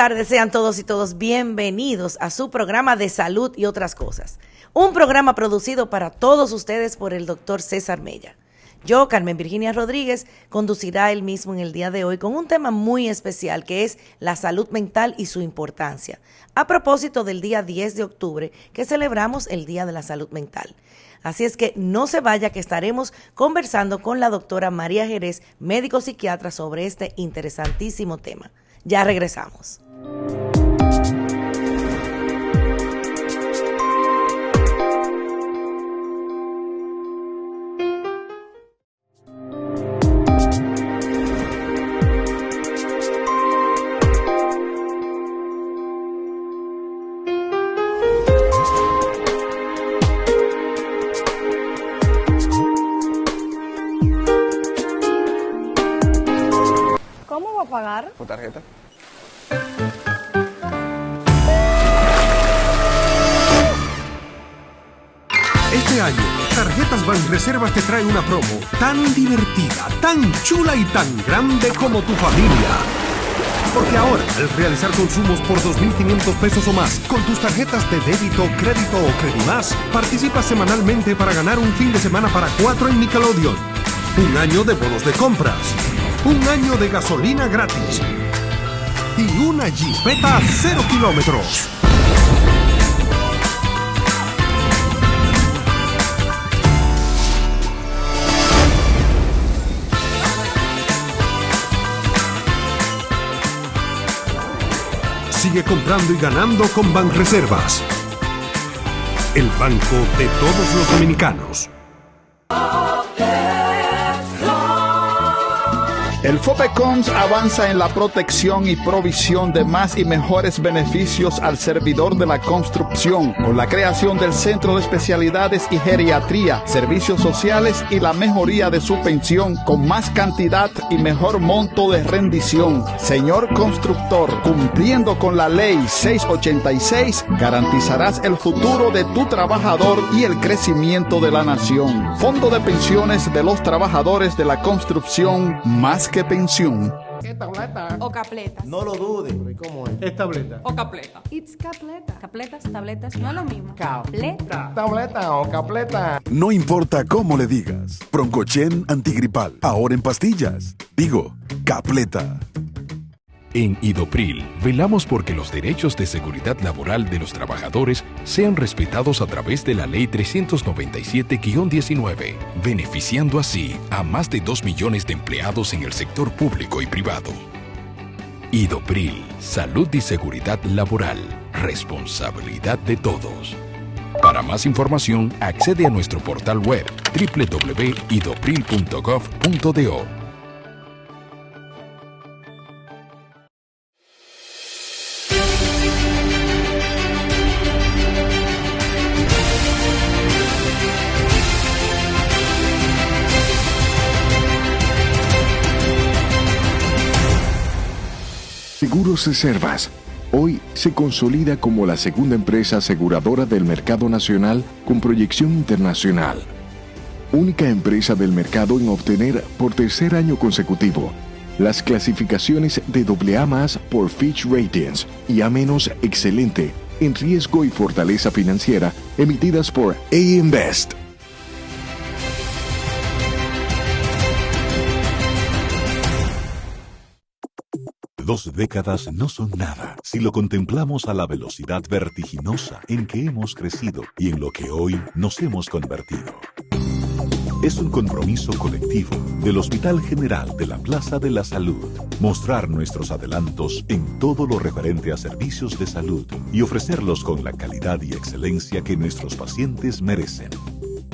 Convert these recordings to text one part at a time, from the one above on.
tardes, sean todos y todos bienvenidos a su programa de salud y otras cosas. Un programa producido para todos ustedes por el doctor César Mella. Yo, Carmen Virginia Rodríguez, conducirá el mismo en el día de hoy con un tema muy especial que es la salud mental y su importancia, a propósito del día 10 de octubre que celebramos el Día de la Salud Mental. Así es que no se vaya, que estaremos conversando con la doctora María Jerez, médico psiquiatra, sobre este interesantísimo tema. Ya regresamos. ¿Cómo va a pagar? ¿Por tarjeta? Este año, Tarjetas Banreservas te trae una promo tan divertida, tan chula y tan grande como tu familia. Porque ahora, al realizar consumos por 2.500 pesos o más con tus tarjetas de débito, crédito o Credimás, participas semanalmente para ganar un fin de semana para 4 en Nickelodeon, un año de bonos de compras, un año de gasolina gratis y una Jeepeta 0 kilómetros. Sigue comprando y ganando con Banreservas, el banco de todos los dominicanos. El FOPECOMS avanza en la protección y provisión de más y mejores beneficios al servidor de la construcción, con la creación del Centro de Especialidades y Geriatría, Servicios Sociales y la mejoría de su pensión, con más cantidad y mejor monto de rendición. Señor constructor, cumpliendo con la Ley 686, garantizarás el futuro de tu trabajador y el crecimiento de la nación. Fondo de Pensiones de los Trabajadores de la Construcción, más que pensión. ¿Qué tableta? O capletas. No lo dudes. ¿Cómo es? Es tableta. O capleta. It's capleta. Capletas, tabletas, no es lo mismo. Capleta. Tableta o capleta. No importa cómo le digas. Broncochen antigripal. Ahora en pastillas. Digo, capleta. En Idopril, velamos porque los derechos de seguridad laboral de los trabajadores sean respetados a través de la Ley 397-19, beneficiando así a más de 2 millones de empleados en el sector público y privado. Idopril, salud y seguridad laboral, responsabilidad de todos. Para más información, accede a nuestro portal web www.idopril.gov.do. Seguros Reservas. Hoy se consolida como la segunda empresa aseguradora del mercado nacional con proyección internacional. Única empresa del mercado en obtener por tercer año consecutivo las clasificaciones de AA+ por Fitch Ratings y A- excelente en riesgo y fortaleza financiera emitidas por AM Best. Dos décadas no son nada si lo contemplamos a la velocidad vertiginosa en que hemos crecido y en lo que hoy nos hemos convertido. Es un compromiso colectivo del Hospital General de la Plaza de la Salud mostrar nuestros adelantos en todo lo referente a servicios de salud y ofrecerlos con la calidad y excelencia que nuestros pacientes merecen.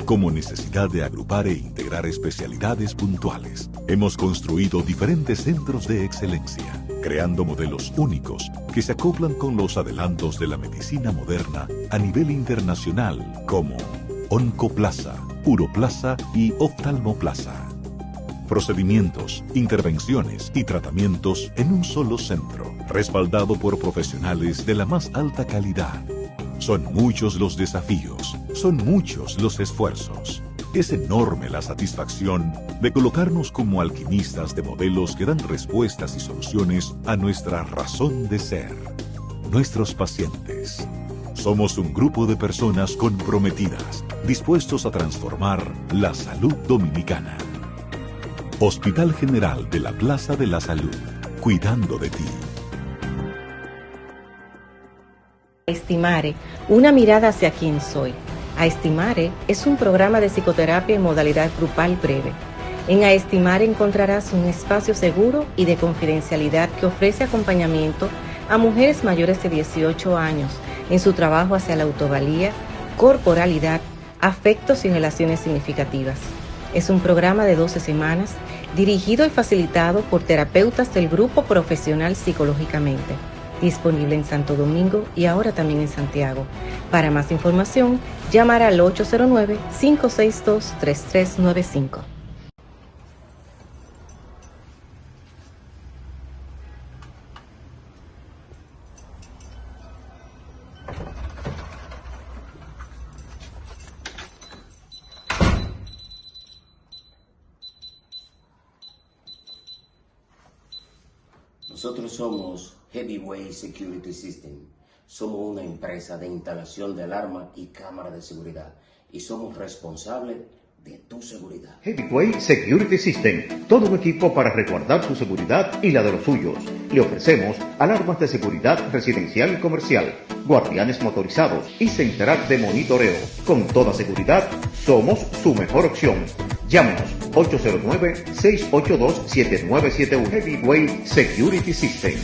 Como necesidad de agrupar e integrar especialidades puntuales, hemos construido diferentes centros de excelencia, creando modelos únicos que se acoplan con los adelantos de la medicina moderna a nivel internacional, como Oncoplaza, Uroplaza y Oftalmoplaza. Procedimientos, intervenciones y tratamientos en un solo centro, respaldado por profesionales de la más alta calidad. Son muchos los desafíos, son muchos los esfuerzos. Es enorme la satisfacción de colocarnos como alquimistas de modelos que dan respuestas y soluciones a nuestra razón de ser, nuestros pacientes. Somos un grupo de personas comprometidas, dispuestos a transformar la salud dominicana. Hospital General de la Plaza de la Salud, cuidando de ti. Estimare, una mirada hacia quién soy. Aestimare es un programa de psicoterapia en modalidad grupal breve. En Aestimare encontrarás un espacio seguro y de confidencialidad que ofrece acompañamiento a mujeres mayores de 18 años en su trabajo hacia la autovalía, corporalidad, afectos y relaciones significativas. Es un programa de 12 semanas dirigido y facilitado por terapeutas del Grupo Profesional Psicológicamente, disponible en Santo Domingo y ahora también en Santiago. Para más información, llamar al 809-562-3395. Nosotros somos Heavyweight Security System. Somos una empresa de instalación de alarma y cámara de seguridad y somos responsables de tu seguridad. Heavyweight Security System, todo un equipo para resguardar su seguridad y la de los suyos. Le ofrecemos alarmas de seguridad residencial y comercial, guardianes motorizados y central de monitoreo. Con toda seguridad, somos su mejor opción. Llámenos 809-682-7971. Heavyweight Security System.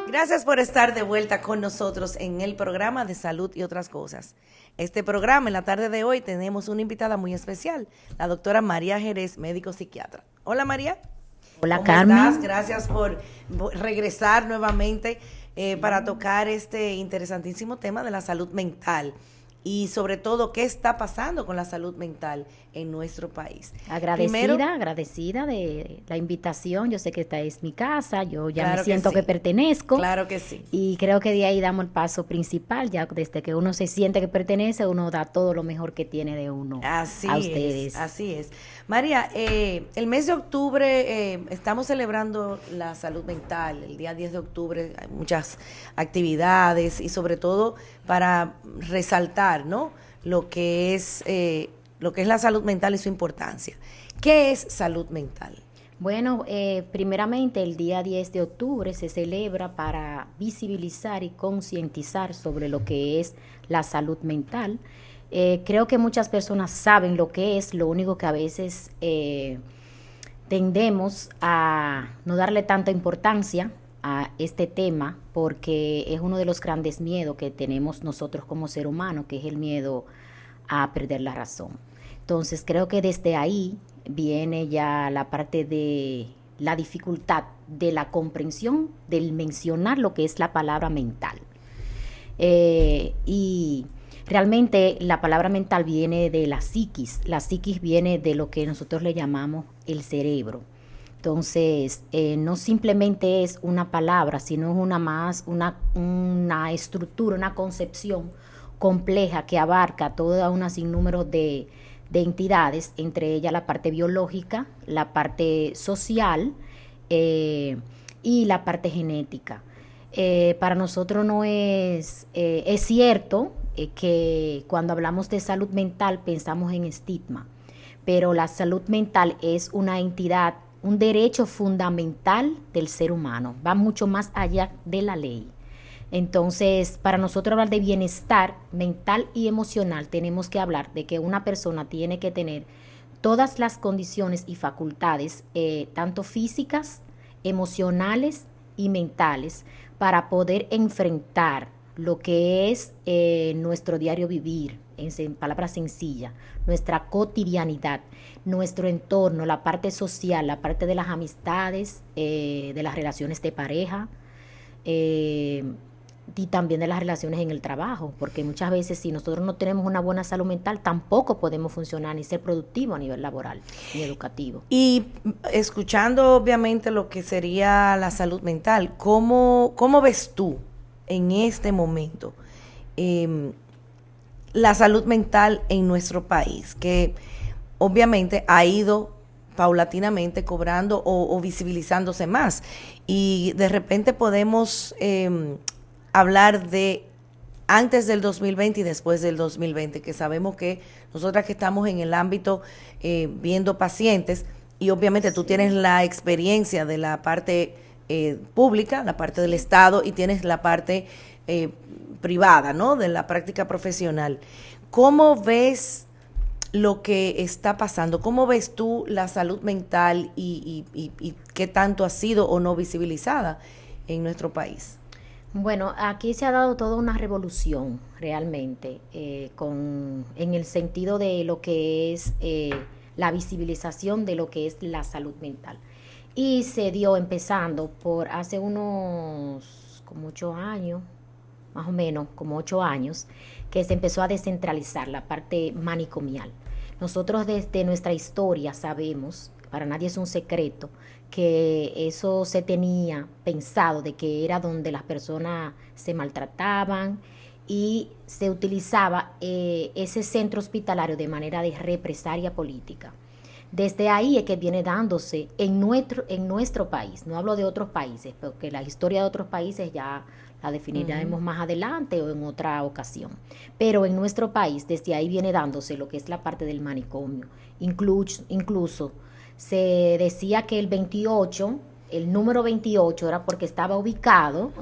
Gracias por estar de vuelta con nosotros en el programa de salud y otras cosas. Este programa, en la tarde de hoy, tenemos una invitada muy especial, la doctora María Jerez, médico psiquiatra. Hola, María. Hola, ¿Cómo Carmen. estás? Gracias por regresar nuevamente para tocar este interesantísimo tema de la salud mental y sobre todo qué está pasando con la salud mental en nuestro país. Agradecida de la invitación. Yo sé que esta es mi casa, yo ya Claro me siento sí. que pertenezco. Claro que sí. Y creo que de ahí damos el paso principal, ya desde que uno se siente que pertenece, uno da todo lo mejor que tiene de uno Así a ustedes. Así es. María, el mes de octubre estamos celebrando la salud mental. El día 10 de octubre hay muchas actividades y sobre todo para resaltar, ¿no?, lo que es la salud mental y su importancia. ¿Qué es salud mental? Bueno, primeramente el día 10 de octubre se celebra para visibilizar y concientizar sobre lo que es la salud mental. Creo que muchas personas saben lo que es, lo único que a veces tendemos a no darle tanta importancia a este tema porque es uno de los grandes miedos que tenemos nosotros como ser humano, que es el miedo a perder la razón. Entonces creo que desde ahí viene ya la parte de la dificultad de la comprensión del mencionar lo que es la palabra mental. Y realmente la palabra mental viene de la psiquis viene de lo que nosotros le llamamos el cerebro. Entonces, no simplemente es una palabra, sino es una estructura, una concepción compleja que abarca toda una sinnúmero de entidades, entre ellas la parte biológica, la parte social y la parte genética. Para nosotros no es cierto que cuando hablamos de salud mental pensamos en estigma, pero la salud mental es una entidad, un derecho fundamental del ser humano, va mucho más allá de la ley. Entonces, para nosotros hablar de bienestar mental y emocional, tenemos que hablar de que una persona tiene que tener todas las condiciones y facultades, tanto físicas, emocionales y mentales, para poder enfrentar lo que es nuestro diario vivir, en palabras sencillas, nuestra cotidianidad, nuestro entorno, la parte social, la parte de las amistades, de las relaciones de pareja, y también de las relaciones en el trabajo, porque muchas veces si nosotros no tenemos una buena salud mental, tampoco podemos funcionar ni ser productivos a nivel laboral ni educativo. Y escuchando obviamente lo que sería la salud mental, ¿cómo ves tú en este momento la salud mental en nuestro país? Que obviamente ha ido paulatinamente cobrando o visibilizándose más, y de repente podemos hablar de antes del 2020 y después del 2020, que sabemos que nosotras que estamos en el ámbito viendo pacientes, y obviamente tú tienes la experiencia de la parte pública, la parte del Estado, y tienes la parte privada, ¿no?, de la práctica profesional. ¿Cómo ves lo que está pasando? ¿Cómo ves tú la salud mental y qué tanto ha sido o no visibilizada en nuestro país? Bueno, aquí se ha dado toda una revolución realmente, en el sentido de lo que es la visibilización de lo que es la salud mental. Y se dio empezando por hace unos como 8 años, más o menos como 8 años, que se empezó a descentralizar la parte manicomial. Nosotros desde nuestra historia sabemos, para nadie es un secreto, que eso se tenía pensado de que era donde las personas se maltrataban y se utilizaba ese centro hospitalario de manera de represalia política. Desde ahí es que viene dándose en nuestro país, no hablo de otros países, porque la historia de otros países ya la definiremos más adelante o en otra ocasión. Pero en nuestro país, desde ahí viene dándose lo que es la parte del manicomio. Incluso se decía que el número 28 era porque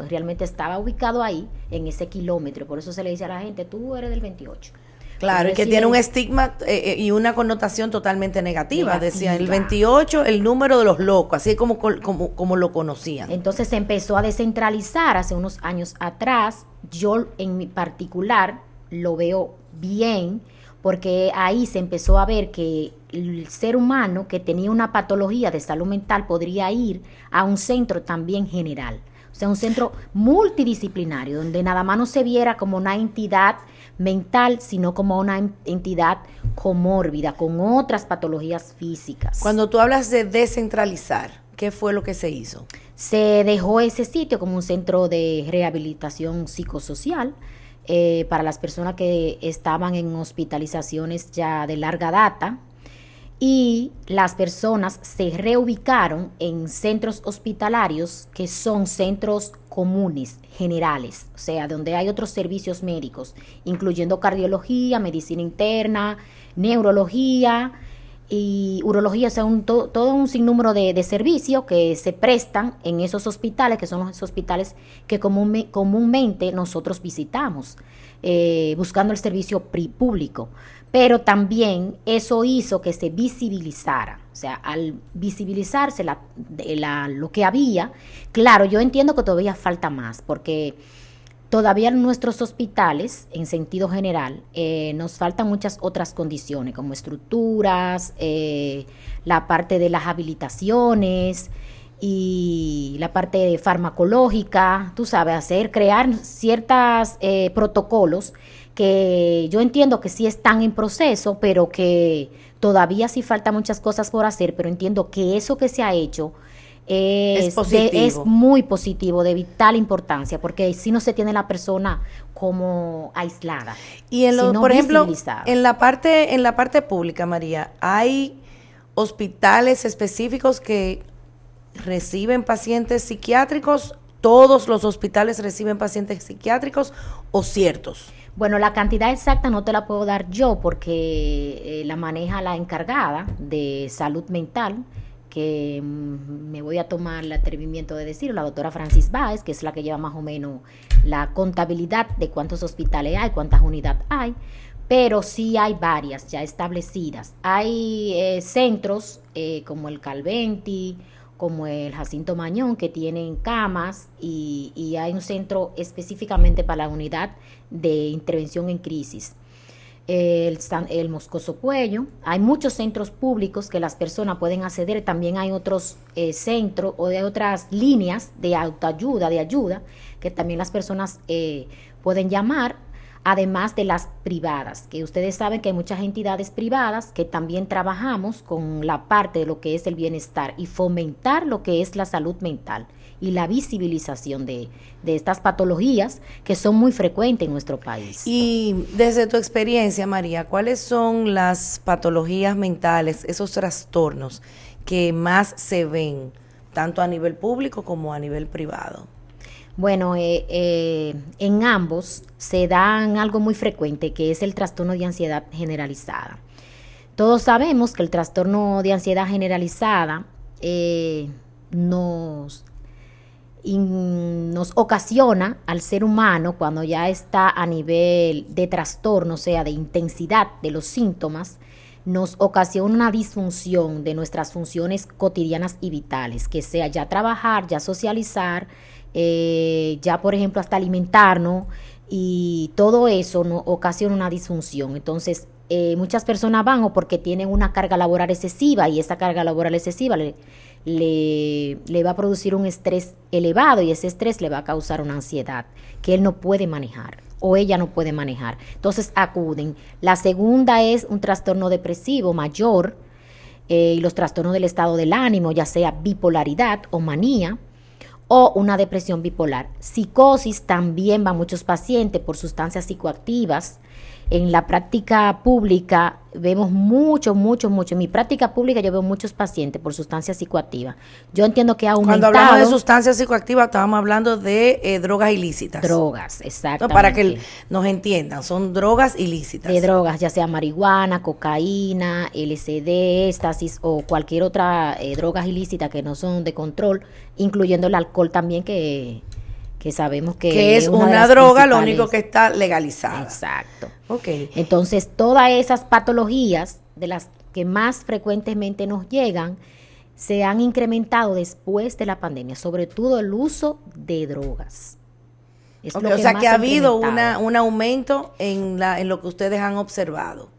realmente estaba ubicado ahí, en ese kilómetro. Por eso se le dice a la gente, tú eres del 28. Claro, y que tiene un estigma y una connotación totalmente negativa. Decía el 28, el número de los locos, así como lo conocían. Entonces se empezó a descentralizar hace unos años atrás. Yo en mi particular lo veo bien, porque ahí se empezó a ver que el ser humano que tenía una patología de salud mental podría ir a un centro también general. O sea, un centro multidisciplinario, donde nada más no se viera como una entidad mental, sino como una entidad comórbida, con otras patologías físicas. Cuando tú hablas de descentralizar, ¿qué fue lo que se hizo? Se dejó ese sitio como un centro de rehabilitación psicosocial para las personas que estaban en hospitalizaciones ya de larga data, y las personas se reubicaron en centros hospitalarios que son centros comunes, generales, o sea, donde hay otros servicios médicos, incluyendo cardiología, medicina interna, neurología y urología, o sea, todo un sinnúmero de servicios que se prestan en esos hospitales, que son los hospitales que comúnmente nosotros visitamos, buscando el servicio público. Pero también eso hizo que se visibilizara, o sea, al visibilizarse lo que había, claro, yo entiendo que todavía falta más, porque todavía en nuestros hospitales, en sentido general, nos faltan muchas otras condiciones, como estructuras, la parte de las habilitaciones y la parte farmacológica, tú sabes, crear ciertos protocolos que yo entiendo que sí están en proceso, pero que todavía sí faltan muchas cosas por hacer, pero entiendo que eso que se ha hecho es muy positivo, de vital importancia, porque si no se tiene la persona como aislada. Y por ejemplo, en la parte pública, María, ¿hay hospitales específicos que reciben pacientes psiquiátricos? ¿Todos los hospitales reciben pacientes psiquiátricos o ciertos? Bueno, la cantidad exacta no te la puedo dar yo, porque la maneja la encargada de salud mental, que me voy a tomar el atrevimiento de decir, la doctora Francis Báez, que es la que lleva más o menos la contabilidad de cuántos hospitales hay, cuántas unidades hay, pero sí hay varias ya establecidas. Hay centros como el Calventi, como el Jacinto Mañón, que tienen camas, y hay un centro específicamente para la unidad de intervención en crisis. el moscoso cuello. Hay muchos centros públicos que las personas pueden acceder. También hay otros centros o de otras líneas de autoayuda, de ayuda, que también las personas pueden llamar, además de las privadas, que ustedes saben que hay muchas entidades privadas que también trabajamos con la parte de lo que es el bienestar y fomentar lo que es la salud mental y la visibilización de estas patologías que son muy frecuentes en nuestro país. Y desde tu experiencia, María, ¿cuáles son las patologías mentales, esos trastornos que más se ven, tanto a nivel público como a nivel privado? Bueno, en ambos se dan algo muy frecuente, que es el trastorno de ansiedad generalizada. Todos sabemos que el trastorno de ansiedad generalizada nos ocasiona al ser humano, cuando ya está a nivel de trastorno, o sea, de intensidad de los síntomas, nos ocasiona una disfunción de nuestras funciones cotidianas y vitales, que sea ya trabajar, ya socializar, ya por ejemplo hasta alimentarnos, y todo eso nos ocasiona una disfunción. Entonces muchas personas van o porque tienen una carga laboral excesiva, y esa carga laboral excesiva le va a producir un estrés elevado, y ese estrés le va a causar una ansiedad que él no puede manejar o ella no puede manejar. Entonces acuden. La segunda es un trastorno depresivo mayor, y los trastornos del estado del ánimo, ya sea bipolaridad o manía, o una depresión bipolar. Psicosis también va a muchos pacientes por sustancias psicoactivas. En la práctica pública vemos mucho. En mi práctica pública yo veo muchos pacientes por sustancias psicoactivas. Yo entiendo que ha aumentado. Cuando hablamos de sustancias psicoactivas, estábamos hablando de drogas ilícitas. Drogas, exactamente. Para que nos entiendan, son drogas ilícitas. De drogas, ya sea marihuana, cocaína, LSD, éxtasis o cualquier otra drogas ilícitas que no son de control, incluyendo el alcohol también, que sabemos que es una droga, lo único que está legalizada. Exacto. Okay. Entonces, todas esas patologías de las que más frecuentemente nos llegan se han incrementado después de la pandemia, sobre todo el uso de drogas. O sea que ha habido un aumento en lo que ustedes han observado.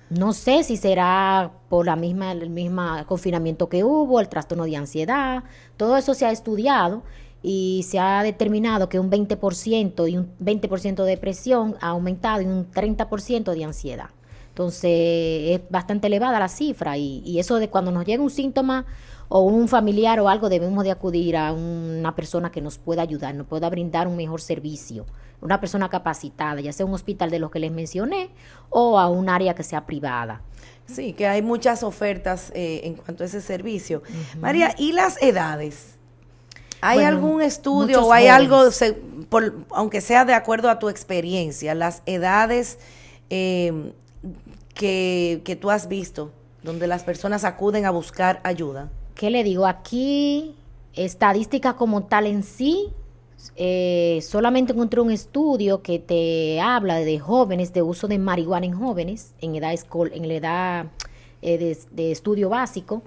No sé si será por el mismo confinamiento que hubo, el trastorno de ansiedad, todo eso se ha estudiado. Y se ha determinado que un 20% y un 20% de depresión ha aumentado y un 30% de ansiedad. Entonces es bastante elevada la cifra, y eso de cuando nos llega un síntoma o un familiar o algo, debemos de acudir a una persona que nos pueda ayudar, nos pueda brindar un mejor servicio, una persona capacitada, ya sea un hospital de los que les mencioné o a un área que sea privada. Sí, que hay muchas ofertas en cuanto a ese servicio. Uh-huh. María, ¿y las edades? ¿Hay algún estudio o hay algo, aunque sea de acuerdo a tu experiencia, las edades que tú has visto, donde las personas acuden a buscar ayuda? ¿Qué le digo? Aquí, estadística como tal en sí, solamente encontré un estudio que te habla de jóvenes, de uso de marihuana en jóvenes, en la edad de estudio básico,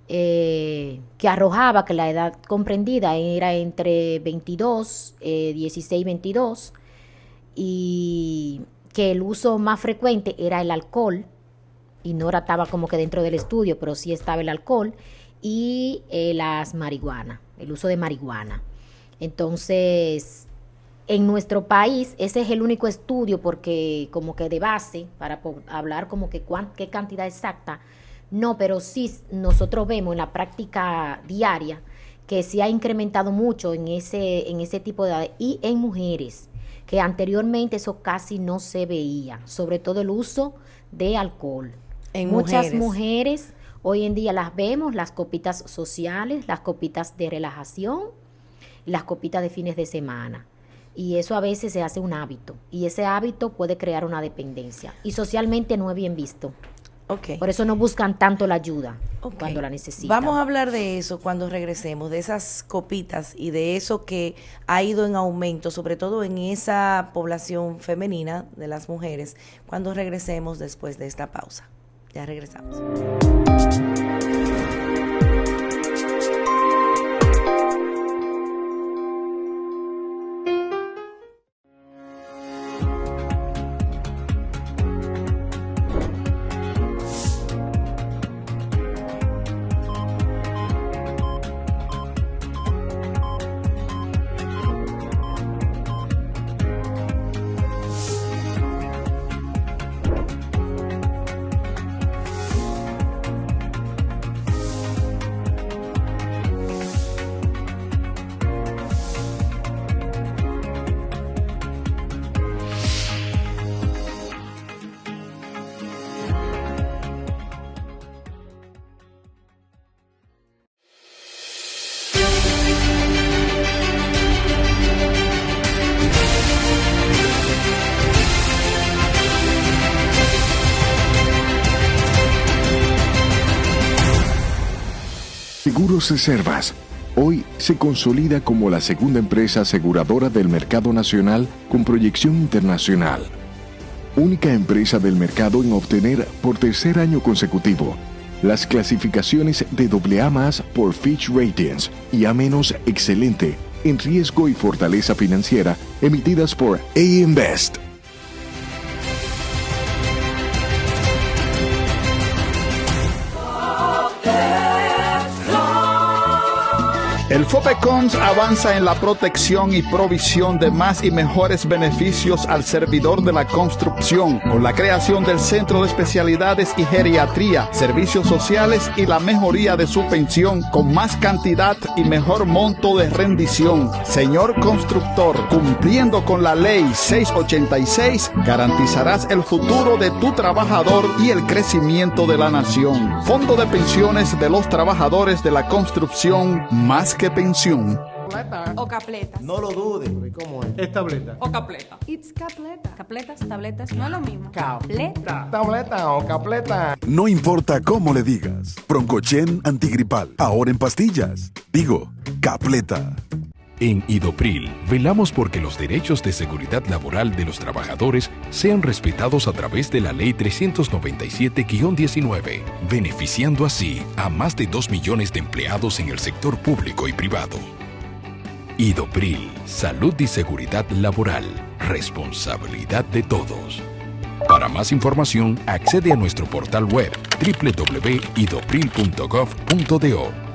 que arrojaba que la edad comprendida era entre 16 y 22, y que el uso más frecuente era el alcohol, y no estaba como que dentro del estudio, pero sí estaba el alcohol, y las marihuana, el uso de marihuana. Entonces, en nuestro país, ese es el único estudio, porque como que de base, para hablar como que qué cantidad exacta, no, pero sí nosotros vemos en la práctica diaria que se ha incrementado mucho en ese tipo de edades, y en mujeres, que anteriormente eso casi no se veía, sobre todo el uso de alcohol. Muchas mujeres hoy en día las vemos, las copitas sociales, las copitas de relajación, las copitas de fines de semana. Y eso a veces se hace un hábito, y ese hábito puede crear una dependencia, y socialmente no es bien visto. Okay. Por eso no buscan tanto la ayuda cuando la necesitan. Vamos a hablar de eso cuando regresemos, de esas copitas y de eso que ha ido en aumento, sobre todo en esa población femenina de las mujeres, cuando regresemos después de esta pausa. Ya regresamos. Seguros Reservas hoy se consolida como la segunda empresa aseguradora del mercado nacional con proyección internacional. Única empresa del mercado en obtener por tercer año consecutivo las clasificaciones de AA+ por Fitch Ratings y A- excelente en riesgo y fortaleza financiera emitidas por AM Best. El FOPECOMS avanza en la protección y provisión de más y mejores beneficios al servidor de la construcción, con la creación del Centro de Especialidades y Geriatría, Servicios Sociales y la mejoría de su pensión, con más cantidad y mejor monto de rendición. Señor constructor, cumpliendo con la Ley 686, garantizarás el futuro de tu trabajador y el crecimiento de la nación. Fondo de Pensiones de los Trabajadores de la Construcción, más que pensión. O capleta. No lo dudes. ¿Cómo es? Es tableta. O capleta. It's capleta. Capletas, tabletas, no es lo mismo. Capleta. Tableta o capleta. No importa cómo le digas. Broncochen antigripal, ahora en pastillas. Digo, Capleta. En Idopril, velamos porque los derechos de seguridad laboral de los trabajadores sean respetados a través de la Ley 397-19, beneficiando así a más de 2 millones de empleados en el sector público y privado. Idopril, salud y seguridad laboral, responsabilidad de todos. Para más información, accede a nuestro portal web www.idopril.gov.do.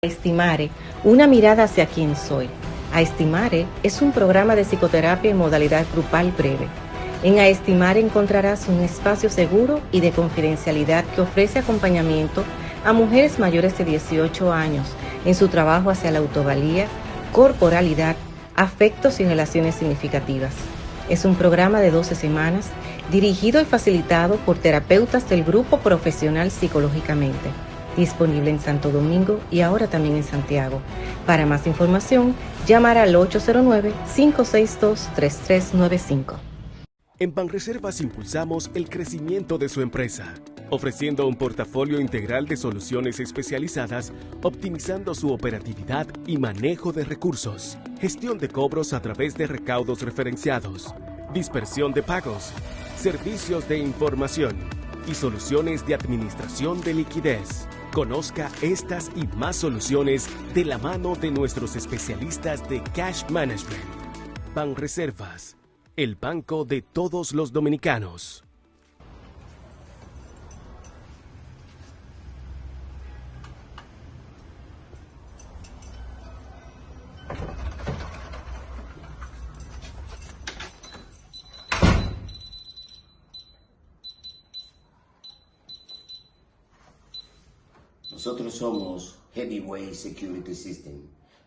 Estimare, una mirada hacia quién soy. Aestimare es un programa de psicoterapia en modalidad grupal breve. En Aestimare encontrarás un espacio seguro y de confidencialidad que ofrece acompañamiento a mujeres mayores de 18 años en su trabajo hacia la autovalía, corporalidad, afectos y relaciones significativas. Es un programa de 12 semanas dirigido y facilitado por terapeutas del Grupo Profesional Psicológicamente. Disponible en Santo Domingo y ahora también en Santiago. Para más información, llamar al 809-562-3395. En Banreservas impulsamos el crecimiento de su empresa, ofreciendo un portafolio integral de soluciones especializadas, optimizando su operatividad y manejo de recursos, gestión de cobros a través de recaudos referenciados, dispersión de pagos, servicios de información y soluciones de administración de liquidez. Conozca estas y más soluciones de la mano de nuestros especialistas de Cash Management. Banreservas, el banco de todos los dominicanos. Nosotros somos Heavyweight Security System.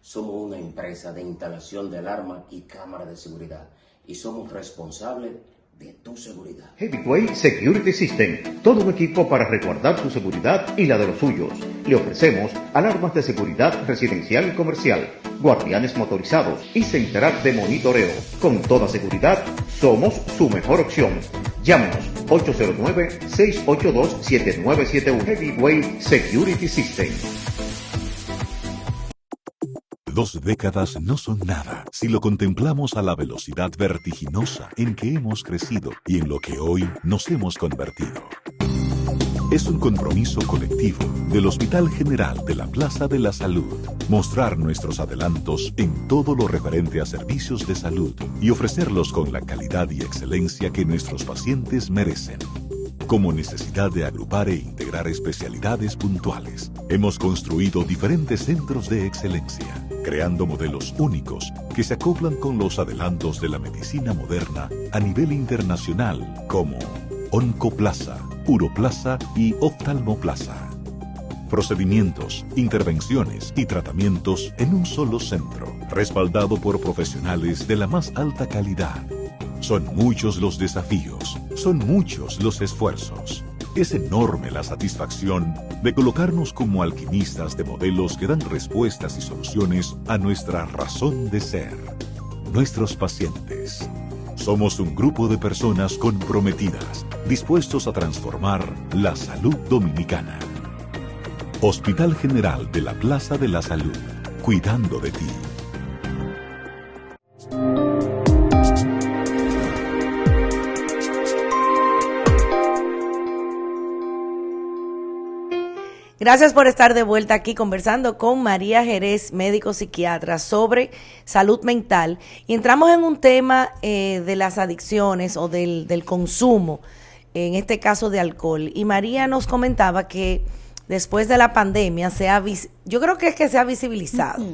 Somos una empresa de instalación de alarma y cámara de seguridad y somos responsables de tu seguridad. Heavyweight Security System, todo un equipo para resguardar su seguridad y la de los suyos. Le ofrecemos alarmas de seguridad residencial y comercial, guardianes motorizados y central de monitoreo. Con toda seguridad, somos su mejor opción. Llámenos 809-682-7971. Heavyweight Security System. 2 décadas no son nada si lo contemplamos a la velocidad vertiginosa en que hemos crecido y en lo que hoy nos hemos convertido. Es un compromiso colectivo del Hospital General de la Plaza de la Salud mostrar nuestros adelantos en todo lo referente a servicios de salud y ofrecerlos con la calidad y excelencia que nuestros pacientes merecen. Como necesidad de agrupar e integrar especialidades puntuales, hemos construido diferentes centros de excelencia, creando modelos únicos que se acoplan con los adelantos de la medicina moderna a nivel internacional, como Oncoplaza, Uroplaza y Oftalmoplaza. Procedimientos, intervenciones y tratamientos en un solo centro, respaldado por profesionales de la más alta calidad. Son muchos los desafíos, son muchos los esfuerzos. Es enorme la satisfacción de colocarnos como alquimistas de modelos que dan respuestas y soluciones a nuestra razón de ser. Nuestros pacientes, Somos un grupo de personas comprometidas, dispuestos a transformar la salud dominicana. Hospital General de la Plaza de la Salud, cuidando de ti. Gracias por estar de vuelta aquí conversando con María Jerez, médico psiquiatra, sobre salud mental. Y entramos en un tema de las adicciones o del consumo, en este caso de alcohol. Y María nos comentaba que después de la pandemia yo creo que es que se ha visibilizado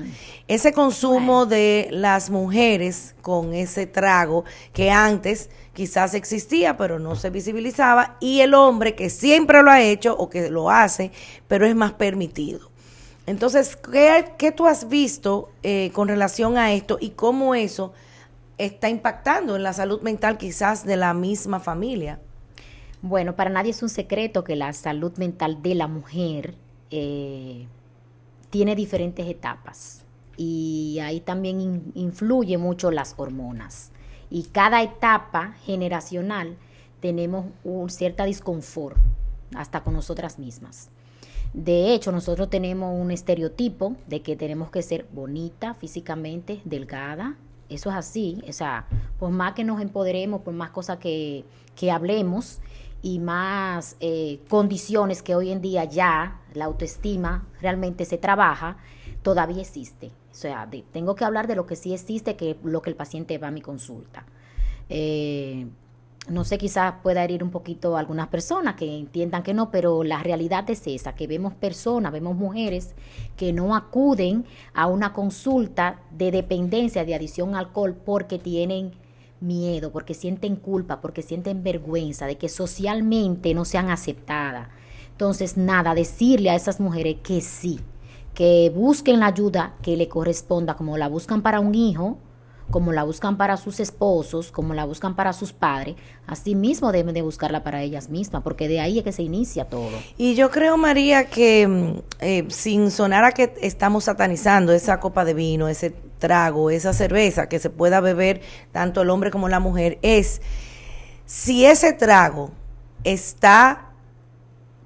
ese consumo de las mujeres con ese trago que antes quizás existía pero no se visibilizaba, y el hombre que siempre lo ha hecho o que lo hace pero es más permitido. Entonces, ¿qué tú has visto con relación a esto y cómo eso está impactando en la salud mental quizás de la misma familia? Bueno, para nadie es un secreto que la salud mental de la mujer tiene diferentes etapas, y ahí también influye mucho las hormonas. Y cada etapa generacional tenemos cierta disconfort, hasta con nosotras mismas. De hecho, nosotros tenemos un estereotipo de que tenemos que ser bonita físicamente, delgada. Eso es así. O sea, por más que nos empoderemos, por más cosas que hablemos, y más condiciones que hoy en día ya la autoestima realmente se trabaja, todavía existe. O sea, tengo que hablar de lo que sí existe, que lo que el paciente va a mi consulta. No sé, quizás pueda herir un poquito a algunas personas que entiendan que no, pero la realidad es esa, que vemos personas, vemos mujeres que no acuden a una consulta de dependencia, de adicción al alcohol, porque tienen miedo, porque sienten culpa, porque sienten vergüenza de que socialmente no sean aceptadas. Entonces, nada, decirle a esas mujeres que sí, que busquen la ayuda que le corresponda, como la buscan para un hijo, como la buscan para sus esposos, como la buscan para sus padres, así mismo deben de buscarla para ellas mismas, porque de ahí es que se inicia todo. Y yo creo, María, que sin sonar a que estamos satanizando esa copa de vino, ese trago, esa cerveza que se pueda beber tanto el hombre como la mujer, es si ese trago está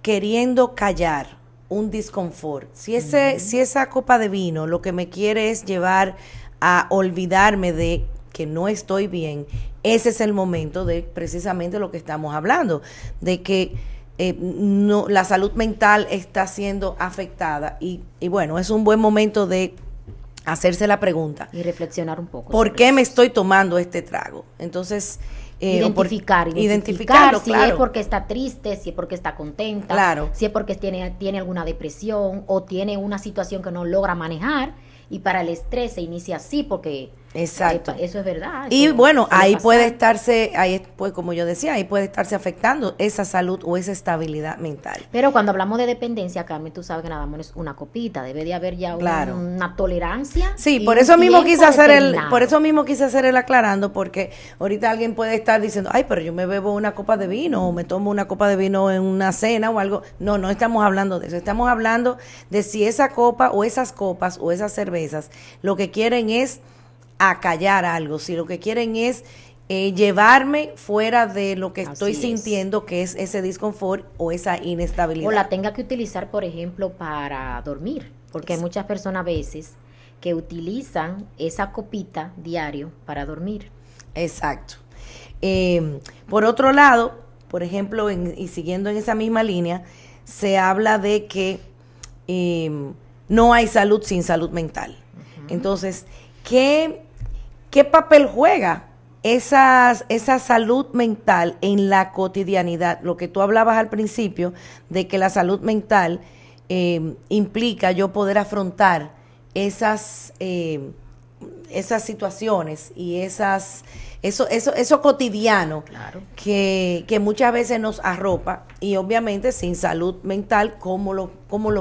queriendo callar un disconfort, si esa copa de vino lo que me quiere es llevar a olvidarme de que no estoy bien, ese es el momento de precisamente lo que estamos hablando, de que la salud mental está siendo afectada, y bueno, es un buen momento de hacerse la pregunta. Y reflexionar un poco. ¿Por qué me estoy tomando este trago? Entonces, identificarlo, si claro. es porque está triste, si es porque está contenta, claro, si es porque tiene alguna depresión o tiene una situación que no logra manejar, y para el estrés se inicia así porque exacto, eso es verdad. Y bueno, ahí puede estarse, pues como yo decía, ahí puede estarse afectando esa salud o esa estabilidad mental. Pero cuando hablamos de dependencia, Carmen, tú sabes que nada más es una copita, debe de haber ya una tolerancia. Sí, por eso mismo quise hacer el aclarando, porque ahorita alguien puede estar diciendo, ay, pero yo me bebo una copa de vino o me tomo una copa de vino en una cena o algo. No estamos hablando de eso, estamos hablando de si esa copa o esas copas o esas cervezas lo que quieren es acallar algo, si lo que quieren es llevarme fuera de lo que estoy sintiendo, que es ese disconfort o esa inestabilidad. O la tenga que utilizar, por ejemplo, para dormir, porque hay muchas personas a veces que utilizan esa copita diario para dormir. Exacto. Por otro lado, por ejemplo, y siguiendo en esa misma línea, se habla de que no hay salud sin salud mental. Entonces, ¿qué papel juega esa salud mental en la cotidianidad? Lo que tú hablabas al principio, de que la salud mental implica yo poder afrontar esas situaciones y eso cotidiano, claro, que muchas veces nos arropa, y obviamente sin salud mental, ¿cómo lo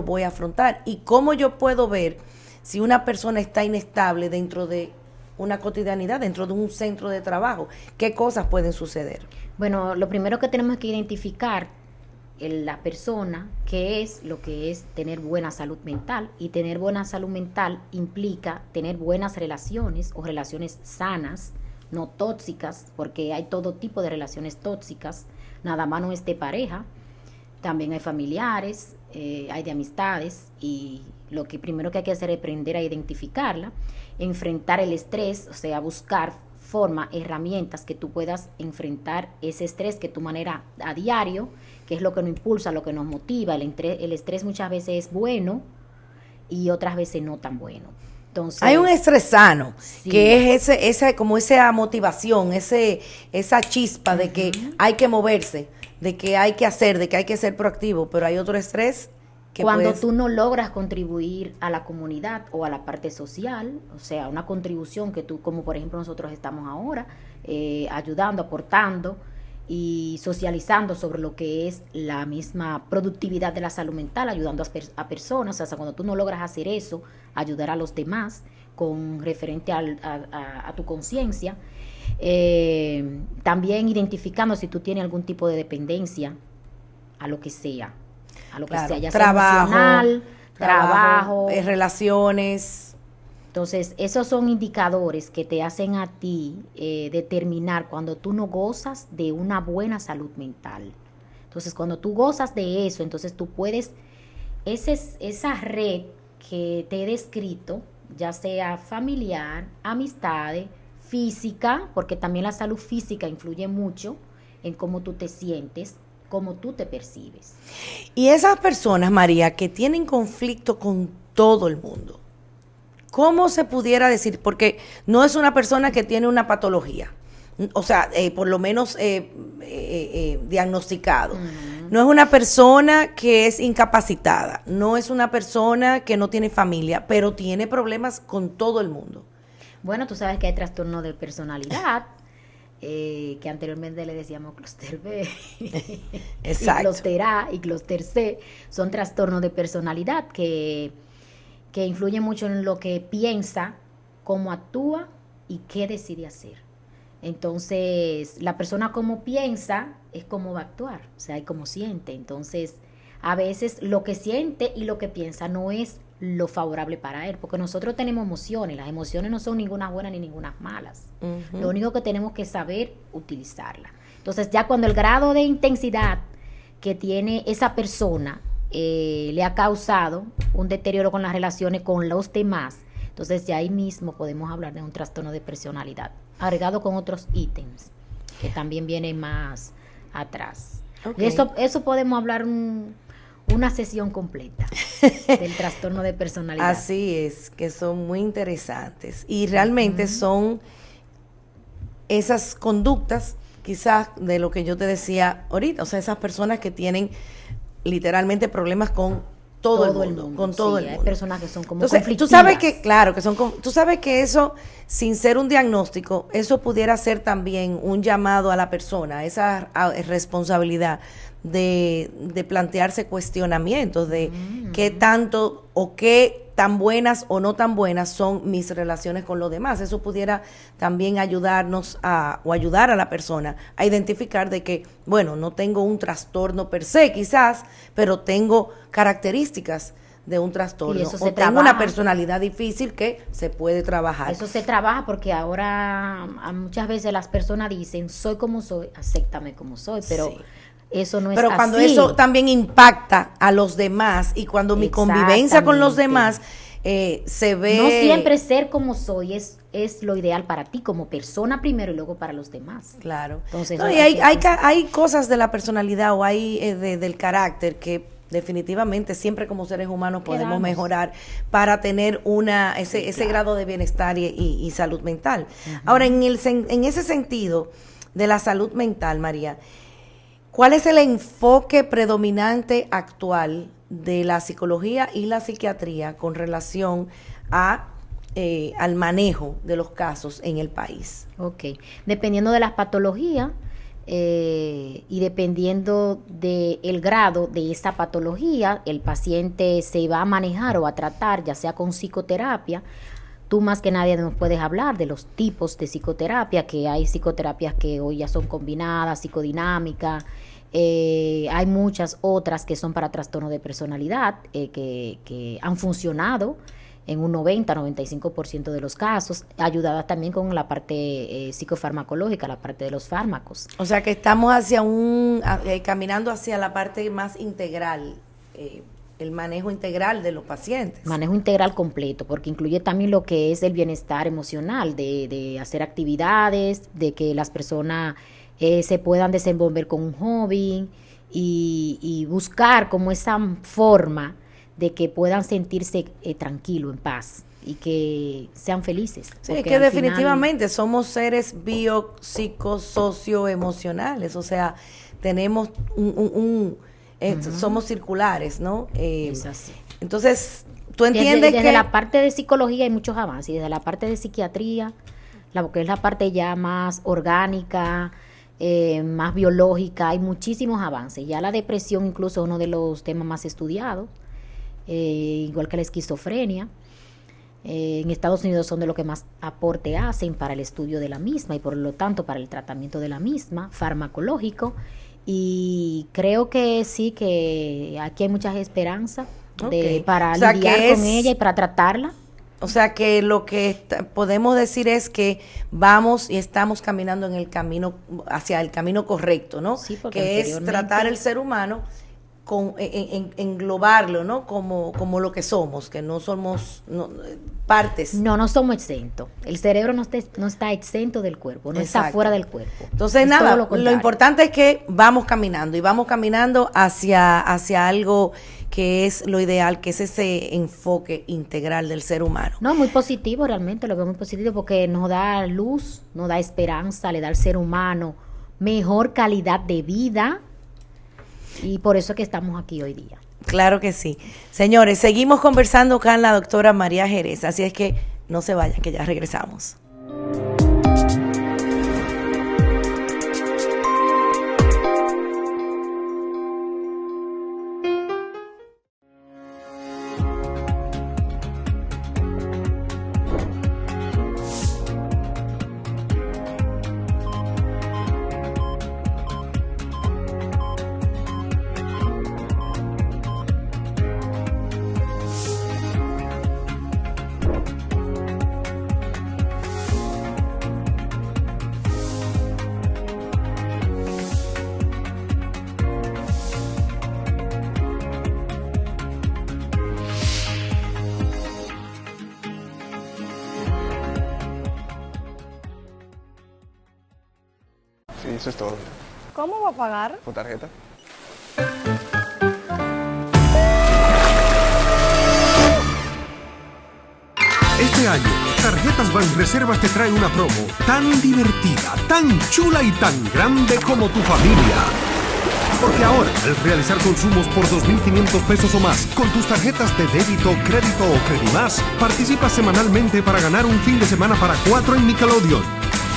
voy a afrontar? Y cómo yo puedo ver si una persona está inestable dentro de una cotidianidad, dentro de un centro de trabajo, ¿qué cosas pueden suceder? Bueno, lo primero que tenemos que identificar en la persona qué es lo que es tener buena salud mental, y tener buena salud mental implica tener buenas relaciones o relaciones sanas no tóxicas, porque hay todo tipo de relaciones tóxicas, nada más no es de pareja, también hay familiares, hay de amistades, y lo que primero que hay que hacer es aprender a identificarla, enfrentar el estrés, o sea, buscar forma, herramientas que tú puedas enfrentar ese estrés que tu manera a diario, que es lo que nos impulsa, lo que nos motiva. El estrés muchas veces es bueno y otras veces no tan bueno. Entonces, hay un estrés sano, sí, que es ese como esa motivación, esa chispa de que hay que moverse, de que hay que hacer, de que hay que ser proactivo, pero hay otro estrés que cuando tú no logras contribuir a la comunidad o a la parte social, o sea, una contribución que tú, como por ejemplo nosotros estamos ahora, ayudando, aportando y socializando sobre lo que es la misma productividad de la salud mental, ayudando a personas, o sea, cuando tú no logras hacer eso, ayudar a los demás con referente a tu conciencia, también identificando si tú tienes algún tipo de dependencia a lo que sea, ya sea emocional, trabajo, relaciones. Entonces, esos son indicadores que te hacen a ti determinar cuando tú no gozas de una buena salud mental. Entonces, cuando tú gozas de eso, entonces tú puedes, esa red que te he descrito, ya sea familiar, amistades, física, porque también la salud física influye mucho en cómo tú te sientes, cómo tú te percibes. Y esas personas, María, que tienen conflicto con todo el mundo, ¿cómo se pudiera decir? Porque no es una persona que tiene una patología, o sea, por lo menos diagnosticado. No es una persona que es incapacitada, no es una persona que no tiene familia, pero tiene problemas con todo el mundo. Bueno, tú sabes que hay trastorno de personalidad, que anteriormente le decíamos clúster B, exacto, y clúster A y clúster C, son trastornos de personalidad que influyen mucho en lo que piensa, cómo actúa y qué decide hacer. Entonces, la persona como piensa es cómo va a actuar, o sea, y cómo siente. Entonces, a veces lo que siente y lo que piensa no es lo favorable para él, porque nosotros tenemos emociones, las emociones no son ninguna buenas ni ninguna malas. Lo único que tenemos que saber utilizarlas. Entonces, ya cuando el grado de intensidad que tiene esa persona le ha causado un deterioro con las relaciones con los demás, entonces ya ahí mismo podemos hablar de un trastorno de personalidad, agregado con otros ítems que también vienen más atrás. Okay. Eso podemos hablar una sesión completa del trastorno de personalidad. Así es, que son muy interesantes y realmente son esas conductas, quizás de lo que yo te decía ahorita, o sea, esas personas que tienen literalmente problemas con todo el mundo, con todo el mundo. Hay personas que son como conflictivas. Tú sabes que, claro, tú sabes que eso, sin ser un diagnóstico, eso pudiera ser también un llamado a la persona, esa responsabilidad de plantearse cuestionamientos de qué tanto o qué tan buenas o no tan buenas son mis relaciones con los demás. Eso pudiera también ayudarnos o ayudar a la persona a identificar de que, bueno, no tengo un trastorno per se quizás, pero tengo características de un trastorno, o tengo una personalidad difícil que se puede trabajar. Eso se trabaja porque ahora muchas veces las personas dicen, soy como soy, acéptame como soy, pero sí, eso no es así. Pero cuando eso también impacta a los demás y cuando mi convivencia con los demás se ve... No siempre ser como soy es lo ideal para ti como persona primero y luego para los demás. Claro. Entonces, no, y hay cosas de la personalidad o hay del carácter que definitivamente siempre como seres humanos podemos mejorar para tener ese grado de bienestar y salud mental. Ahora, en ese sentido de la salud mental, María, ¿cuál es el enfoque predominante actual de la psicología y la psiquiatría con relación al manejo de los casos en el país? Ok, dependiendo de las patologías y dependiendo del grado de esa patología, el paciente se va a manejar o a tratar, ya sea con psicoterapia. Tú más que nadie nos puedes hablar de los tipos de psicoterapia, que hay psicoterapias que hoy ya son combinadas, psicodinámica, hay muchas otras que son para trastorno de personalidad, que han funcionado en un 90-95% de los casos, ayudada también con la parte psicofarmacológica, la parte de los fármacos. O sea que estamos caminando hacia la parte más integral, el manejo integral de los pacientes. Manejo integral completo, porque incluye también lo que es el bienestar emocional, de hacer actividades, de que las personas se puedan desenvolver con un hobby y buscar como esa forma de que puedan sentirse tranquilos, en paz y que sean felices. Sí, es que definitivamente somos seres biopsicosocioemocionales, o sea, tenemos somos circulares, ¿no? Es así. Entonces, tú entiendes desde que la parte de psicología hay muchos avances, y desde la parte de psiquiatría, lo que es la parte ya más orgánica, más biológica, hay muchísimos avances. Ya la depresión incluso es uno de los temas más estudiados, igual que la esquizofrenia. En Estados Unidos son de lo que más aporte hacen para el estudio de la misma y por lo tanto para el tratamiento de la misma, farmacológico. Y creo que sí, que aquí hay muchas esperanzas para lidiar con ella y para tratarla. O sea que lo que podemos decir es que vamos y estamos caminando en el camino, hacia el camino correcto, ¿no? Sí, porque que es tratar el ser humano, englobarlo, ¿no? Como lo que somos, que no somos partes. No somos exentos. El cerebro no está exento del cuerpo, no está fuera del cuerpo. Entonces, nada, lo importante es que vamos caminando y vamos caminando hacia algo que es lo ideal, que es ese enfoque integral del ser humano. No, muy positivo realmente, lo veo muy positivo porque nos da luz, nos da esperanza, le da al ser humano mejor calidad de vida. Y por eso es que estamos aquí hoy día. Claro que sí. Señores, seguimos conversando con la doctora María Jerez, así es que no se vayan, que ya regresamos. Sí, eso es todo. ¿Cómo va a pagar? ¿Con tarjeta? Este año, Tarjetas Banreservas te trae una promo tan divertida, tan chula y tan grande como tu familia. Porque ahora, al realizar consumos por 2.500 pesos o más con tus tarjetas de débito, crédito o Credimás, participas semanalmente para ganar un fin de semana para 4 en Nickelodeon,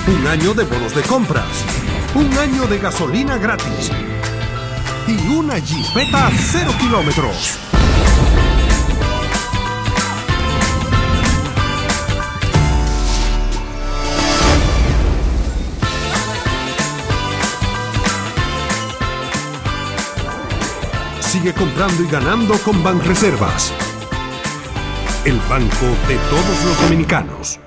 un año de bonos de compras, un año de gasolina gratis y una Jeepeta 0 kilómetros. Sigue comprando y ganando con Banreservas, el banco de todos los dominicanos.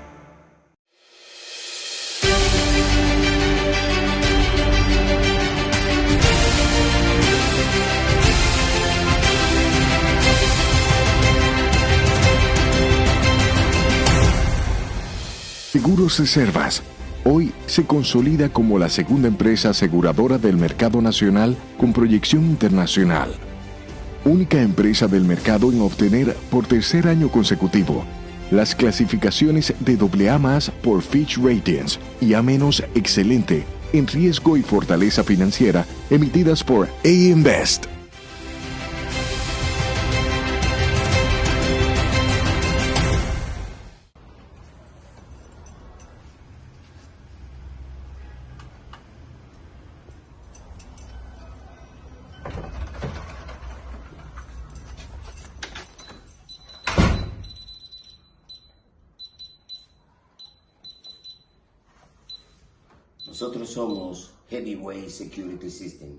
Seguros Reservas. Hoy se consolida como la segunda empresa aseguradora del mercado nacional con proyección internacional. Única empresa del mercado en obtener por tercer año consecutivo las clasificaciones de AA+ por Fitch Ratings y A- excelente en riesgo y fortaleza financiera emitidas por AM Best. Nosotros somos Heavyweight Security System.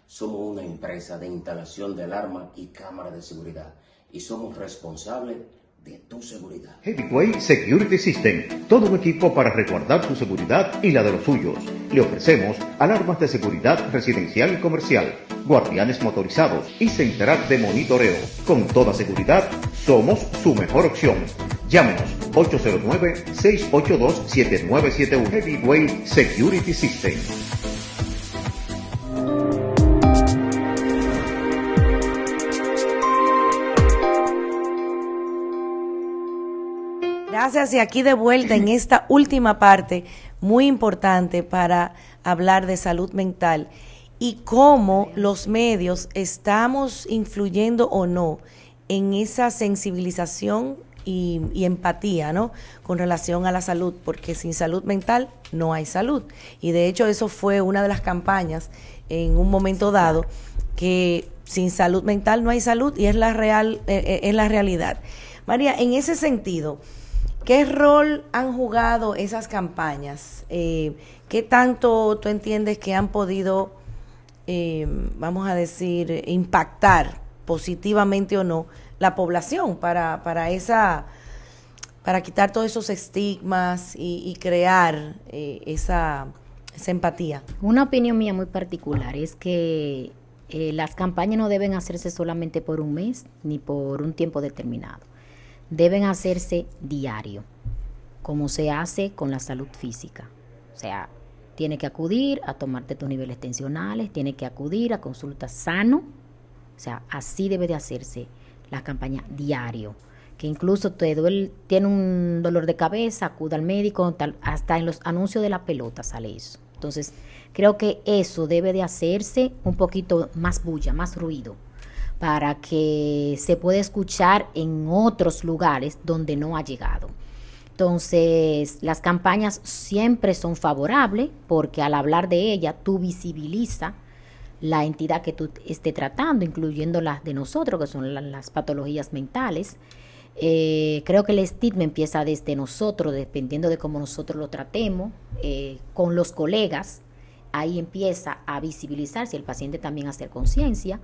Somos una empresa de instalación de alarma y cámara de seguridad y somos responsables de tu seguridad. Heavyweight Security System, todo un equipo para resguardar su seguridad y la de los suyos. Le ofrecemos alarmas de seguridad residencial y comercial, guardianes motorizados y central de monitoreo. Con toda seguridad, somos su mejor opción. Llámenos 809-682-7971. Heavyweight Security System. Gracias, y aquí de vuelta en esta última parte muy importante para hablar de salud mental y cómo los medios estamos influyendo o no en esa sensibilización y empatía, ¿no?, con relación a la salud, porque sin salud mental no hay salud. Y de hecho eso fue una de las campañas en un momento dado, que sin salud mental no hay salud, y es la realidad. María, en ese sentido, ¿qué rol han jugado esas campañas? ¿Qué tanto tú entiendes que han podido, vamos a decir, impactar positivamente o no la población para quitar todos esos estigmas y crear esa empatía? Una opinión mía muy particular es que las campañas no deben hacerse solamente por un mes ni por un tiempo determinado. Deben hacerse diario, como se hace con la salud física. O sea, tiene que acudir a tomarte tus niveles tensionales, tiene que acudir a consultas sano. O sea, así debe de hacerse la campaña diario. Que incluso tiene un dolor de cabeza, acuda al médico, hasta en los anuncios de la pelota sale eso. Entonces, creo que eso debe de hacerse un poquito más bulla, más ruido, para que se pueda escuchar en otros lugares donde no ha llegado. Entonces, las campañas siempre son favorables porque al hablar de ella, tú visibilizas la entidad que tú estés tratando, incluyendo las de nosotros, que son las patologías mentales. Creo que el estigma empieza desde nosotros, dependiendo de cómo nosotros lo tratemos, con los colegas. Ahí empieza a visibilizarse, el paciente también a hacer conciencia.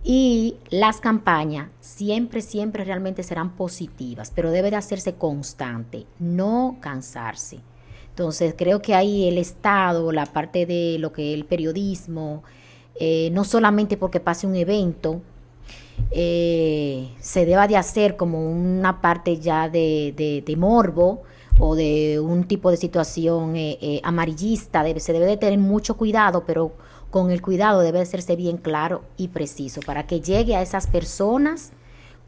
Y las campañas siempre realmente serán positivas, pero debe de hacerse constante, no cansarse. Entonces creo que ahí el Estado, la parte de lo que es el periodismo, no solamente porque pase un evento, se deba de hacer como una parte ya de morbo o de un tipo de situación amarillista. Se debe de tener mucho cuidado, pero con el cuidado debe hacerse bien claro y preciso para que llegue a esas personas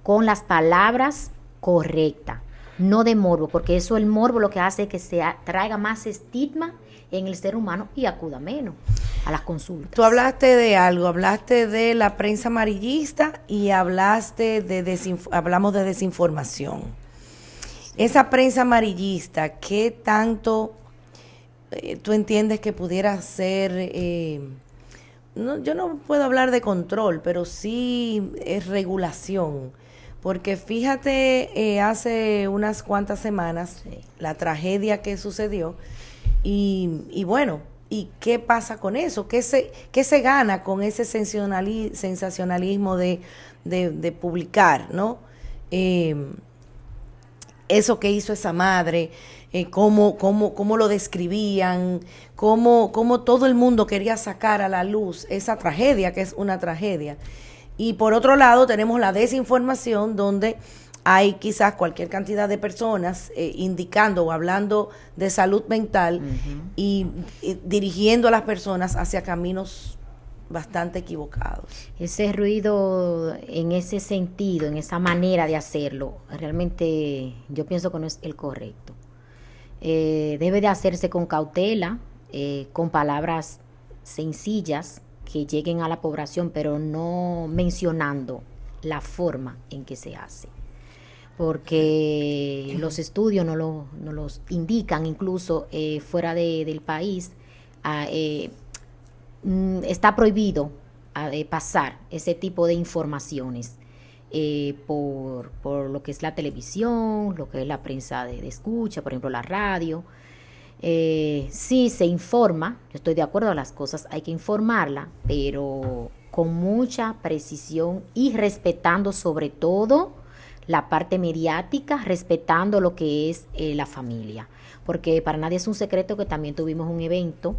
con las palabras correctas, no de morbo, porque eso, el morbo lo que hace es que se traiga más estigma en el ser humano y acuda menos a las consultas. Tú hablaste de algo, hablaste de la prensa amarillista y hablamos de desinformación. Esa prensa amarillista, ¿qué tanto tú entiendes que pudiera ser... yo no puedo hablar de control, pero sí es regulación, porque fíjate, hace unas cuantas semanas, la tragedia que sucedió, y bueno, ¿y qué pasa con eso? ¿Qué se gana con ese sensacionalismo de publicar, ¿no? Eso que hizo esa madre, cómo lo describían, cómo todo el mundo quería sacar a la luz esa tragedia, que es una tragedia. Y por otro lado tenemos la desinformación, donde hay quizás cualquier cantidad de personas indicando o hablando de salud mental, y dirigiendo a las personas hacia caminos bastante equivocados. Ese ruido en ese sentido, en esa manera de hacerlo, realmente yo pienso que no es el correcto. Debe de hacerse con cautela, con palabras sencillas que lleguen a la población, pero no mencionando la forma en que se hace. Porque los estudios no los indican, incluso fuera del país, está prohibido pasar ese tipo de informaciones por lo que es la televisión, lo que es la prensa de escucha, por ejemplo la radio. Sí se informa, yo estoy de acuerdo a las cosas, hay que informarla, pero con mucha precisión y respetando sobre todo la parte mediática, respetando lo que es la familia. Porque para nadie es un secreto que también tuvimos un evento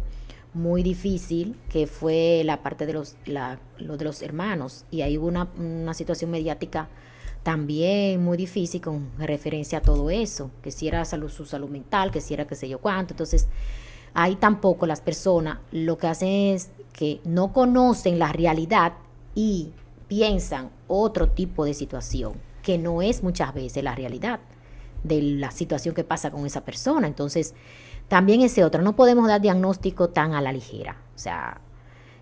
muy difícil, que fue la parte de lo de los hermanos, y ahí hubo una situación mediática también muy difícil con referencia a todo eso, que si era su salud mental, que si era qué sé yo cuánto. Entonces, ahí tampoco las personas lo que hacen es que no conocen la realidad y piensan otro tipo de situación, que no es muchas veces la realidad de la situación que pasa con esa persona. Entonces, también ese otro, no podemos dar diagnóstico tan a la ligera. O sea,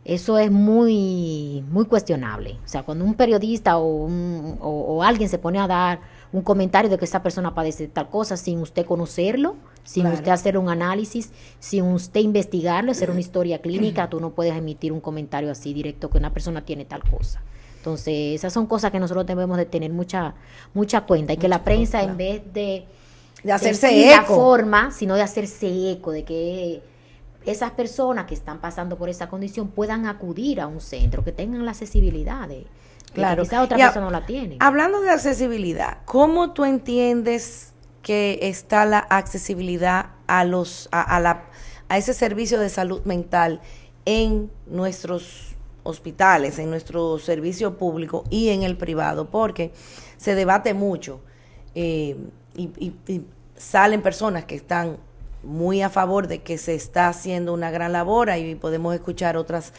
eso es muy, muy cuestionable. O sea, cuando un periodista o alguien se pone a dar un comentario de que esa persona padece tal cosa sin usted conocerlo, sin usted hacer un análisis, sin usted investigarlo, hacer una historia clínica, tú no puedes emitir un comentario así directo que una persona tiene tal cosa. Entonces, esas son cosas que nosotros debemos de tener mucha cuenta, y que la prensa, en vez de hacerse la eco, forma, sino de hacerse eco de que esas personas que están pasando por esa condición puedan acudir a un centro, que tengan la accesibilidad de claro, que quizás otra persona no la tiene. Hablando de accesibilidad, ¿cómo tú entiendes que está la accesibilidad a ese servicio de salud mental en nuestros hospitales, en nuestro servicio público y en el privado? Porque se debate mucho y salen personas que están muy a favor de que se está haciendo una gran labor, y podemos escuchar otras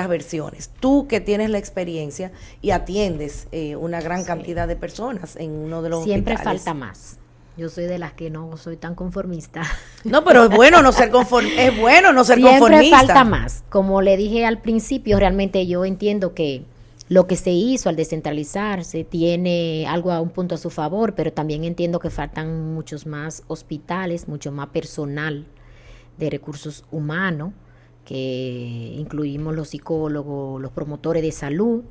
versiones. Tú que tienes la experiencia y atiendes una gran cantidad de personas en uno de los siempre hospitales. Falta más. Yo soy de las que no soy tan conformista. No, pero es bueno no ser conformista. Siempre falta más. Como le dije al principio, realmente yo entiendo que lo que se hizo al descentralizarse tiene algo a un punto a su favor, pero también entiendo que faltan muchos más hospitales, mucho más personal de recursos humanos, que incluimos los psicólogos, los promotores de salud,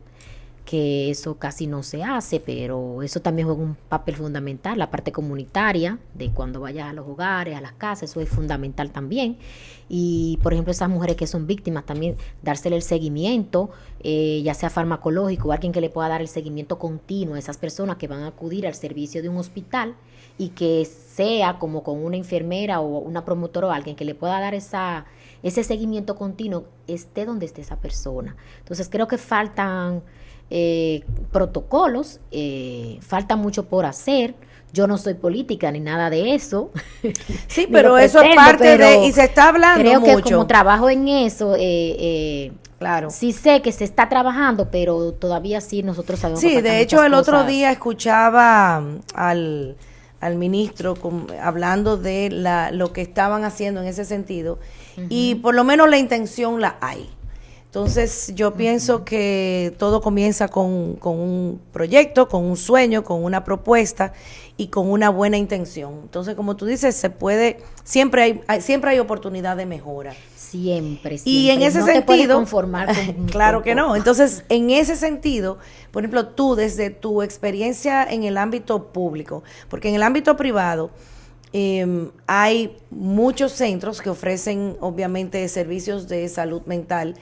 que eso casi no se hace, pero eso también juega un papel fundamental, la parte comunitaria, de cuando vayas a los hogares, a las casas, eso es fundamental también. Y, por ejemplo, esas mujeres que son víctimas, también dársele el seguimiento, ya sea farmacológico, o alguien que le pueda dar el seguimiento continuo a esas personas que van a acudir al servicio de un hospital, y que sea como con una enfermera o una promotora o alguien que le pueda dar ese seguimiento continuo, esté donde esté esa persona. Entonces, creo que faltan protocolos, falta mucho por hacer. Yo no soy política ni nada de eso. Sí, pero eso es parte de, y se está hablando creo mucho. Que como trabajo en eso, claro, sí sé que se está trabajando, pero todavía sí nosotros sabemos. Sí, de hecho el otro día escuchaba al ministro hablando de lo que estaban haciendo en ese sentido, y por lo menos la intención la hay. Entonces yo pienso que todo comienza con un proyecto, con un sueño, con una propuesta y con una buena intención. Entonces, como tú dices, siempre hay oportunidad de mejora. Siempre. Y en ese no sentido, te puedes conformar con claro que no. Entonces, en ese sentido, por ejemplo, tú desde tu experiencia en el ámbito público, porque en el ámbito privado hay muchos centros que ofrecen obviamente servicios de salud mental,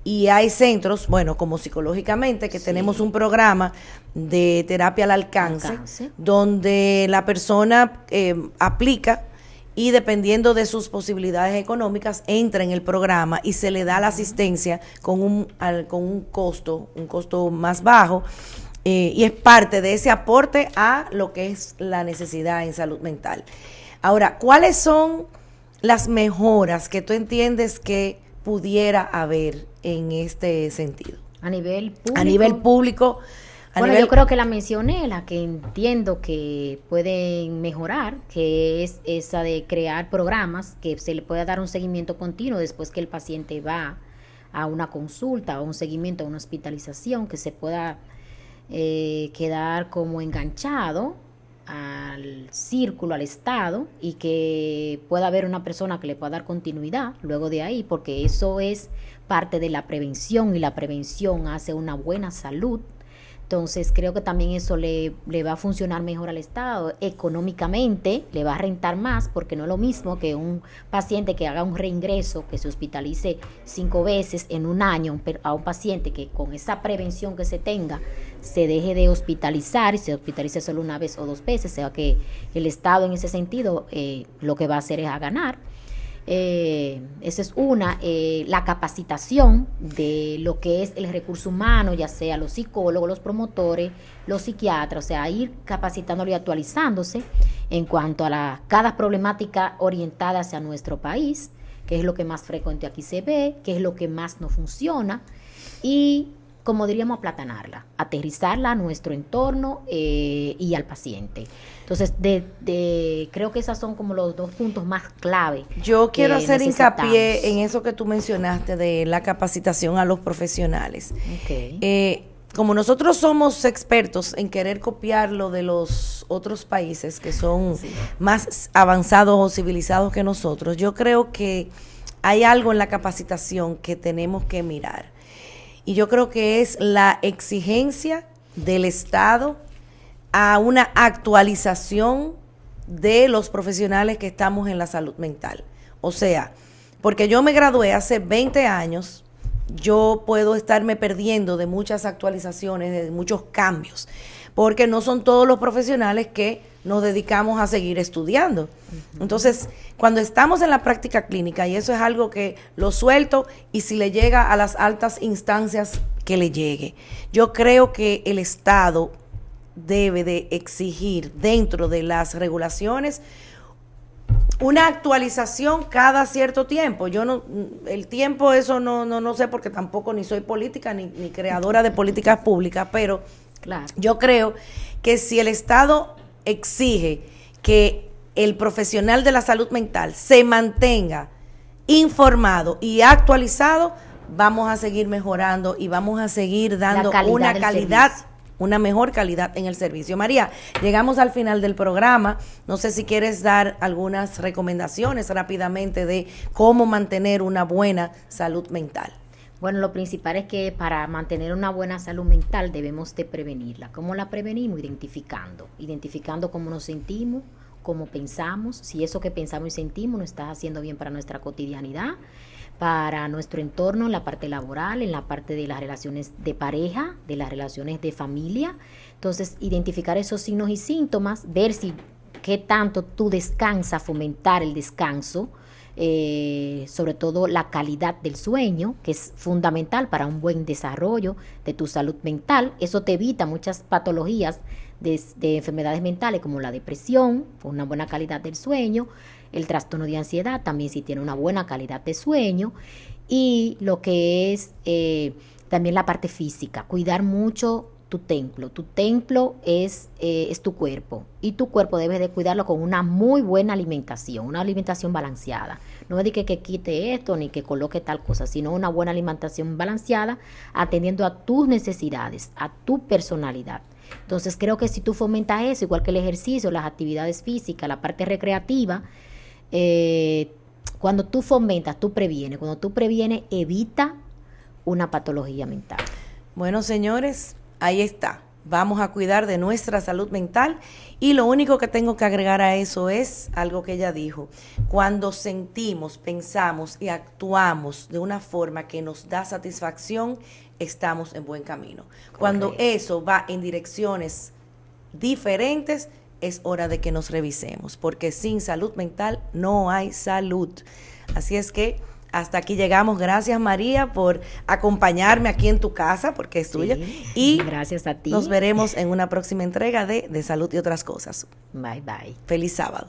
y hay centros, bueno, como Psicológicamente, que tenemos un programa de terapia al alcance. Donde la persona aplica, y dependiendo de sus posibilidades económicas entra en el programa y se le da la asistencia con un costo más bajo, y es parte de ese aporte a lo que es la necesidad en salud mental. Ahora, ¿cuáles son las mejoras que tú entiendes que pudiera haber en este sentido? A nivel público. A nivel público. Yo creo que la mencioné, la que entiendo que pueden mejorar, que es esa de crear programas que se le pueda dar un seguimiento continuo después que el paciente va a una consulta, o un seguimiento, a una hospitalización, que se pueda quedar como enganchado al círculo, al estado, y que pueda haber una persona que le pueda dar continuidad luego de ahí, porque eso es parte de la prevención, y la prevención hace una buena salud Entonces creo que también eso le va a funcionar mejor al Estado. Económicamente le va a rentar más, porque no es lo mismo que un paciente que haga un reingreso, que se hospitalice 5 veces en un año, a un paciente que con esa prevención que se tenga se deje de hospitalizar y se hospitalice solo una vez o 2 veces. O sea que el Estado en ese sentido lo que va a hacer es a ganar. Esa es una, la capacitación de lo que es el recurso humano, ya sea los psicólogos, los promotores, los psiquiatras, o sea, ir capacitándolo y actualizándose en cuanto a cada problemática orientada hacia nuestro país, que es lo que más frecuente aquí se ve, que es lo que más no funciona, y como diríamos, aplatanarla, aterrizarla a nuestro entorno y al paciente. Entonces, creo que esos son como los 2 puntos más clave. Yo quiero hacer hincapié en eso que tú mencionaste de la capacitación a los profesionales. Okay. Como nosotros somos expertos en querer copiar lo de los otros países que son más avanzados o civilizados que nosotros, yo creo que hay algo en la capacitación que tenemos que mirar. Y yo creo que es la exigencia del Estado a una actualización de los profesionales que estamos en la salud mental. O sea, porque yo me gradué hace 20 años, yo puedo estarme perdiendo de muchas actualizaciones, de muchos cambios, porque no son todos los profesionales que nos dedicamos a seguir estudiando. Entonces, cuando estamos en la práctica clínica, y eso es algo que lo suelto, y si le llega a las altas instancias, que le llegue. Yo creo que el Estado debe de exigir dentro de las regulaciones una actualización cada cierto tiempo. Yo no, el tiempo eso no sé, porque tampoco ni soy política ni creadora de políticas públicas, pero claro, yo creo que si el Estado exige que el profesional de la salud mental se mantenga informado y actualizado, vamos a seguir mejorando y vamos a seguir dando una mejor calidad en el servicio. María, llegamos al final del programa. No sé si quieres dar algunas recomendaciones rápidamente de cómo mantener una buena salud mental. Bueno, lo principal es que para mantener una buena salud mental debemos de prevenirla. ¿Cómo la prevenimos? Identificando cómo nos sentimos, cómo pensamos, si eso que pensamos y sentimos nos está haciendo bien para nuestra cotidianidad, para nuestro entorno, en la parte laboral, en la parte de las relaciones de pareja, de las relaciones de familia. Entonces, identificar esos signos y síntomas, ver qué tanto tú descansas, fomentar el descanso, sobre todo la calidad del sueño, que es fundamental para un buen desarrollo de tu salud mental. Eso te evita muchas patologías de enfermedades mentales como la depresión, con una buena calidad del sueño, el trastorno de ansiedad también si tiene una buena calidad de sueño, y lo que es también la parte física, cuidar mucho tu templo es tu cuerpo, y tu cuerpo debes de cuidarlo con una muy buena alimentación, una alimentación balanceada. No es de que quite esto ni que coloque tal cosa, sino una buena alimentación balanceada, atendiendo a tus necesidades, a tu personalidad. Entonces creo que si tú fomentas eso, igual que el ejercicio, las actividades físicas, la parte recreativa, cuando tú fomentas, tú previenes. Cuando tú previenes, evita una patología mental. Bueno, señores, ahí está. Vamos a cuidar de nuestra salud mental, y lo único que tengo que agregar a eso es algo que ella dijo. Cuando sentimos, pensamos y actuamos de una forma que nos da satisfacción, estamos en buen camino. Correcto. Cuando eso va en direcciones diferentes, es hora de que nos revisemos, porque sin salud mental no hay salud. Así es que hasta aquí llegamos. Gracias, María, por acompañarme aquí en tu casa, porque es tuya. Y gracias a ti. Nos veremos en una próxima entrega de Salud y Otras Cosas. Bye, bye. Feliz sábado.